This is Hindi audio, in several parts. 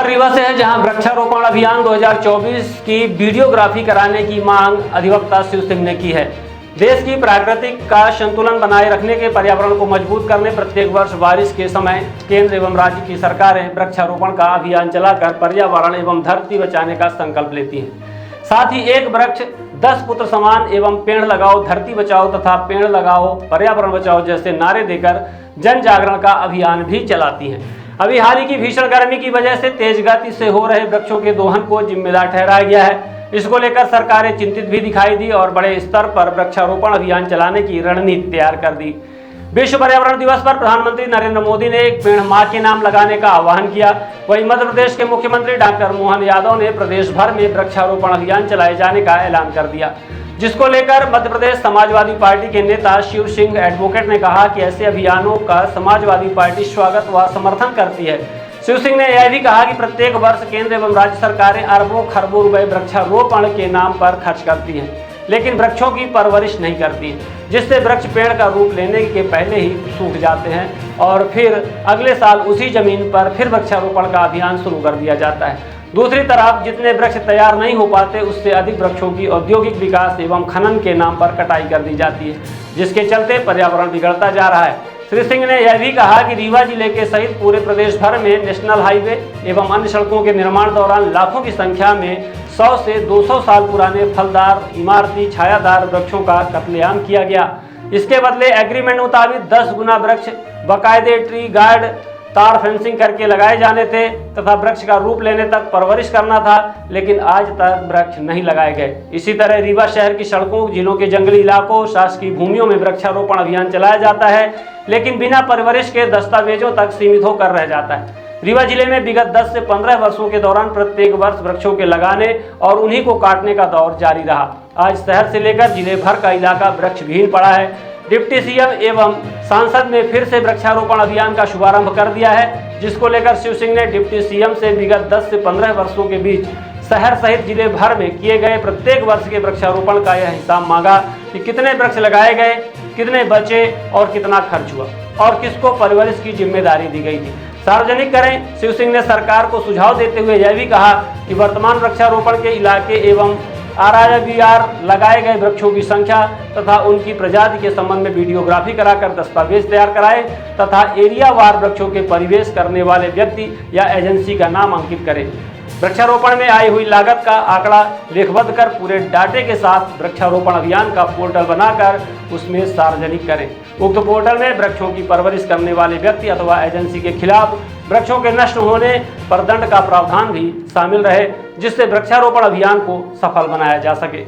खबर रीवा से है, जहां वृक्षारोपण अभियान 2024 की वीडियोग्राफी कराने की मांग अधिवक्ता शिव सिंह ने की है। देश की प्राकृतिक का संतुलन बनाए रखने के पर्यावरण को मजबूत करने प्रत्येक वर्ष बारिश के समय केंद्र एवं राज्य की सरकारें वृक्षारोपण का अभियान चलाकर पर्यावरण एवं धरती बचाने का संकल्प लेती हैं। साथ ही एक वृक्ष 10 पुत्र समान एवं पेड़ लगाओ धरती बचाओ तथा पेड़ लगाओ पर्यावरण बचाओ जैसे नारे देकर जन जागरण का अभियान भी चलाती हैं। अभी हाल ही की भीषण गर्मी की वजह से तेज गति से हो रहे वृक्षों के दोहन को जिम्मेदार ठहराया गया है। इसको लेकर सरकारें चिंतित भी दिखाई दी और बड़े स्तर पर वृक्षारोपण अभियान चलाने की रणनीति तैयार कर दी। विश्व पर्यावरण दिवस पर प्रधानमंत्री नरेंद्र मोदी ने एक पेड़ मां के नाम लगाने का आह्वान किया। वहीं मध्य प्रदेश के मुख्यमंत्री डॉक्टर मोहन यादव ने प्रदेश भर में वृक्षारोपण अभियान चलाए जाने का ऐलान कर दिया, जिसको लेकर मध्य प्रदेश समाजवादी पार्टी के नेता शिव सिंह एडवोकेट ने कहा कि ऐसे अभियानों का समाजवादी पार्टी स्वागत व समर्थन करती है। शिव सिंह ने यह भी कहा कि प्रत्येक वर्ष केंद्र एवं राज्य सरकारें अरबों खरबों रुपए वृक्षारोपण के नाम पर खर्च करती हैं, लेकिन वृक्षों की परवरिश नहीं करती, जिससे वृक्ष पेड़ का रूप लेने के पहले ही सूख जाते हैं और फिर अगले साल उसी जमीन पर फिर वृक्षारोपण का अभियान शुरू कर दिया जाता है। दूसरी तरफ जितने वृक्ष तैयार नहीं हो पाते, उससे अधिक वृक्षों की औद्योगिक विकास एवं खनन के नाम पर कटाई कर दी जाती है, जिसके चलते पर्यावरण बिगड़ता जा रहा है। श्री सिंह ने यह भी कहा कि रीवा जिले के सहित पूरे प्रदेश भर में नेशनल हाईवे एवं अन्य सड़कों के निर्माण दौरान लाखों की संख्या में 100 से 200 साल पुराने फलदार इमारती छायादार वृक्षों का कत्लेआम किया गया। इसके बदले एग्रीमेंट मुताबिक 10 गुना वृक्ष बाकायदे ट्री गार्ड तार फेंसिंग करके लगाए जाने थे तथा वृक्ष का रूप लेने तक परवरिश करना था, लेकिन आज तक वृक्ष नहीं लगाए गए। इसी तरह रीवा शहर की सड़कों, जिलों के जंगली इलाकों, शासकीय भूमियों में वृक्षारोपण अभियान चलाया जाता है, लेकिन बिना परवरिश के दस्तावेजों तक सीमित होकर रह जाता है। रीवा जिले में विगत 10 से 15 वर्षों के दौरान प्रत्येक वर्ष वृक्षों के लगाने और उन्हीं को काटने का दौर जारी रहा। आज शहर से लेकर जिले भर का इलाका वृक्षविहीन पड़ा है। डिप्टी सीएम एवं सांसद ने फिर से वृक्षारोपण अभियान का शुभारंभ कर दिया है, जिसको लेकर शिव सिंह ने डिप्टी सीएम से विगत 10 से 15 वर्षों के बीच शहर सहित जिले भर में किए गए प्रत्येक वर्ष के वृक्षारोपण का यह हिसाब मांगा कि कितने वृक्ष लगाए गए, कितने बचे और कितना खर्च हुआ और किसको परवरिश की जिम्मेदारी दी गई थी, सार्वजनिक करें। शिव सिंह ने सरकार को सुझाव देते हुए यह भी कहा कि वर्तमान वृक्षारोपण के इलाके एवं RIVR लगाए गए वृक्षों की संख्या तथा उनकी प्रजाति के संबंध में वीडियोग्राफी कराकर दस्तावेज तैयार कराए तथा एरिया वार वृक्षों के परिवेश करने वाले व्यक्ति या एजेंसी का नाम अंकित करें। वृक्षारोपण में आई हुई लागत का आंकड़ा लेखबद्ध कर पूरे डाटे के साथ वृक्षारोपण अभियान का पोर्टल बनाकर उसमें सार्वजनिक करें। उक्त पोर्टल में वृक्षों की परवरिश करने वाले व्यक्ति अथवा एजेंसी के खिलाफ वृक्षों के नष्ट होने पर दंड का प्रावधान भी शामिल रहे, जिससे वृक्षारोपण अभियान को सफल बनाया जा सके।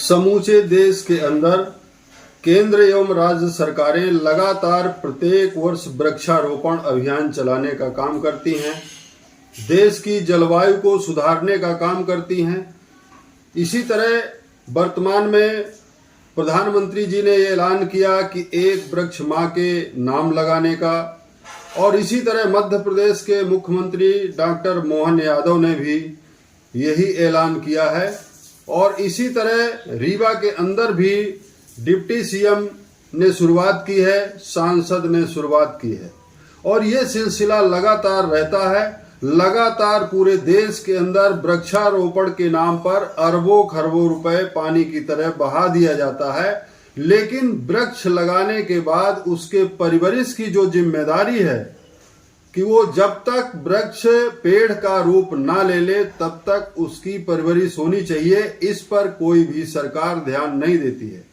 समूचे देश के अंदर केंद्र एवं राज्य सरकारें लगातार प्रत्येक वर्ष वृक्षारोपण अभियान चलाने का काम करती हैं, देश की जलवायु को सुधारने का काम करती हैं। इसी तरह वर्तमान में प्रधानमंत्री जी ने ये ऐलान किया कि एक वृक्ष माँ के नाम लगाने का, और इसी तरह मध्य प्रदेश के मुख्यमंत्री डॉक्टर मोहन यादव ने भी यही ऐलान किया है। और इसी तरह रीवा के अंदर भी डिप्टी सीएम ने शुरुआत की है, सांसद ने शुरुआत की है और ये सिलसिला लगातार रहता है। लगातार पूरे देश के अंदर वृक्षारोपण के नाम पर अरबों खरबों रुपए पानी की तरह बहा दिया जाता है, लेकिन वृक्ष लगाने के बाद उसके परवरिश की जो जिम्मेदारी है कि वो जब तक वृक्ष पेड़ का रूप ना ले ले तब तक उसकी परवरिश होनी चाहिए, इस पर कोई भी सरकार ध्यान नहीं देती है।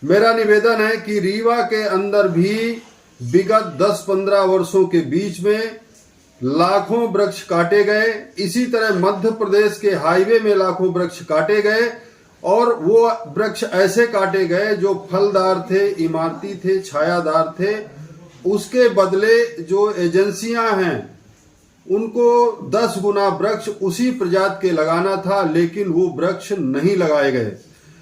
मेरा निवेदन है कि रीवा के अंदर भी विगत 10-15 वर्षों के बीच में लाखों वृक्ष काटे गए। इसी तरह मध्य प्रदेश के हाईवे में लाखों वृक्ष काटे गए और वो वृक्ष ऐसे काटे गए जो फलदार थे, इमारती थे, छायादार थे। उसके बदले जो एजेंसियां हैं उनको 10 गुना वृक्ष उसी प्रजाति के लगाना था, लेकिन वो वृक्ष नहीं लगाए गए।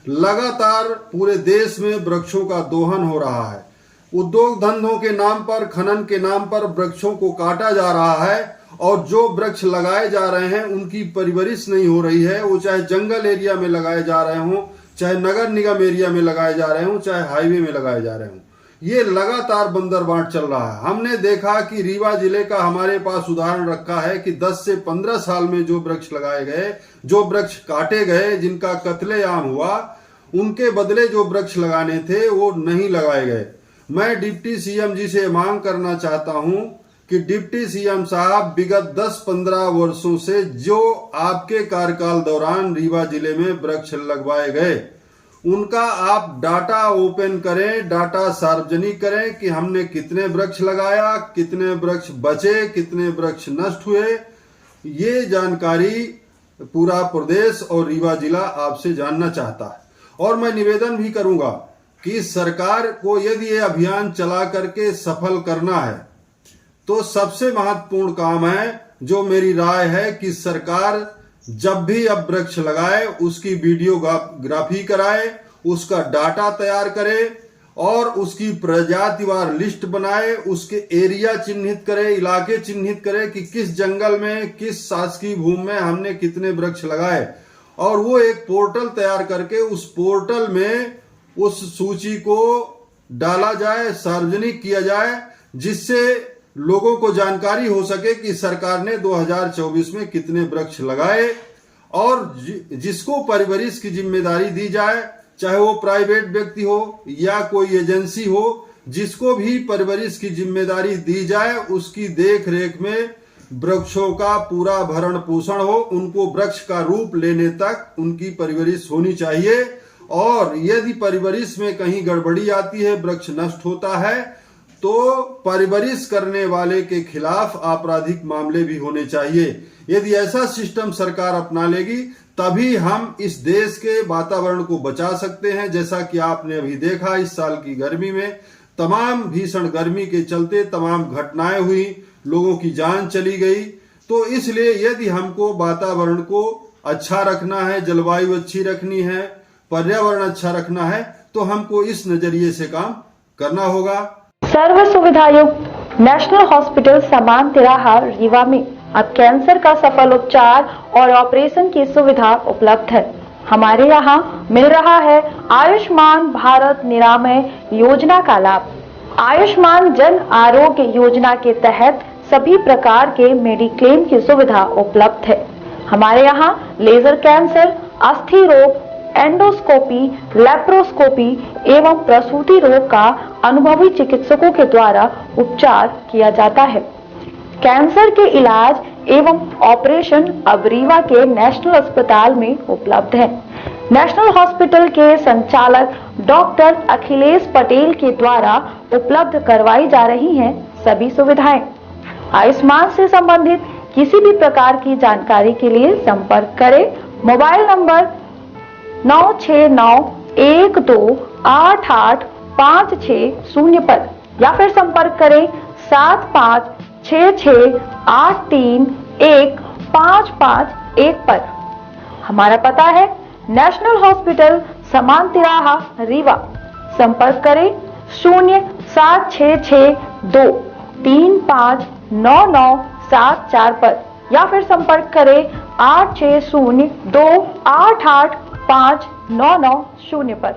लगातार पूरे देश में वृक्षों का दोहन हो रहा है। उद्योग धंधों के नाम पर, खनन के नाम पर वृक्षों को काटा जा रहा है और जो वृक्ष लगाए जा रहे हैं उनकी परवरिश नहीं हो रही है। वो चाहे जंगल एरिया में लगाए जा रहे हों, चाहे नगर निगम एरिया में लगाए जा रहे हों, चाहे हाईवे में लगाए जा रहे हों, ये लगातार बंदरबांट चल रहा है। हमने देखा कि रीवा जिले का हमारे पास उदाहरण रखा है कि 10 से 15 साल में जो वृक्ष लगाए गए, जो वृक्ष काटे गए, जिनका कत्लेआम हुआ, उनके बदले जो वृक्ष लगाने थे वो नहीं लगाए गए। मैं डिप्टी सीएम जी से मांग करना चाहता हूं कि डिप्टी सीएम साहब विगत 10-15 वर्षों से जो आपके कार्यकाल दौरान रीवा जिले में वृक्ष लगवाए गए उनका आप डाटा ओपन करें, डाटा सार्वजनिक करें कि हमने कितने वृक्ष लगाया, कितने वृक्ष बचे, कितने वृक्ष नष्ट हुए। ये जानकारी पूरा प्रदेश और रीवा जिला आपसे जानना चाहता है। और मैं निवेदन भी करूंगा कि सरकार को यदि ये अभियान चला करके सफल करना है तो सबसे महत्वपूर्ण काम है, जो मेरी राय है, कि सरकार जब भी अब वृक्ष लगाए उसकी वीडियोग्राफी कराए, उसका डाटा तैयार करे और उसकी प्रजातिवार लिस्ट बनाए, उसके एरिया चिन्हित करे, इलाके चिन्हित करे कि किस जंगल में, किस शासकीय भूमि में हमने कितने वृक्ष लगाए, और वो एक पोर्टल तैयार करके उस पोर्टल में उस सूची को डाला जाए, सार्वजनिक किया जाए, जिससे लोगों को जानकारी हो सके कि सरकार ने 2024 में कितने वृक्ष लगाए। और जिसको परवरिश की जिम्मेदारी दी जाए, चाहे वो प्राइवेट व्यक्ति हो या कोई एजेंसी हो, जिसको भी परवरिश की जिम्मेदारी दी जाए उसकी देख रेख में वृक्षों का पूरा भरण पोषण हो, उनको वृक्ष का रूप लेने तक उनकी परवरिश होनी चाहिए। और यदि परवरिश में कहीं गड़बड़ी आती है, वृक्ष नष्ट होता है, तो परवरिश करने वाले के खिलाफ आपराधिक मामले भी होने चाहिए। यदि ऐसा सिस्टम सरकार अपना लेगी तभी हम इस देश के वातावरण को बचा सकते हैं। जैसा कि आपने अभी देखा, इस साल की गर्मी में तमाम भीषण गर्मी के चलते तमाम घटनाएं हुई, लोगों की जान चली गई। तो इसलिए यदि हमको वातावरण को अच्छा रखना है, जलवायु अच्छी रखनी है, पर्यावरण अच्छा रखना है, तो हमको इस नजरिए से काम करना होगा। सर्व सुविधा युक्त नेशनल हॉस्पिटल समान तिराहा रीवा में अब कैंसर का सफल उपचार और ऑपरेशन की सुविधा उपलब्ध है। हमारे यहाँ मिल रहा है आयुष्मान भारत निरामय योजना का लाभ। आयुष्मान जन आरोग्य योजना के तहत सभी प्रकार के मेडिक्लेम की सुविधा उपलब्ध है। हमारे यहाँ लेजर कैंसर, अस्थि रोग, एंडोस्कोपी, लेप्रोस्कोपी एवं प्रसूति रोग का अनुभवी चिकित्सकों के द्वारा उपचार किया जाता है। कैंसर के इलाज एवं ऑपरेशन अब रीवा के नेशनल अस्पताल में उपलब्ध है। नेशनल हॉस्पिटल के संचालक डॉक्टर अखिलेश पटेल के द्वारा उपलब्ध करवाई जा रही हैं सभी सुविधाएं। आयुष्मान से संबंधित किसी भी प्रकार की जानकारी के लिए संपर्क करें मोबाइल नंबर 9691288560 पर या फिर संपर्क करें 7566831551 पर। हमारा पता है नेशनल हॉस्पिटल समान तिराहा रीवा। संपर्क करें 07662 359974 पर या फिर संपर्क करें 8602885990 पर।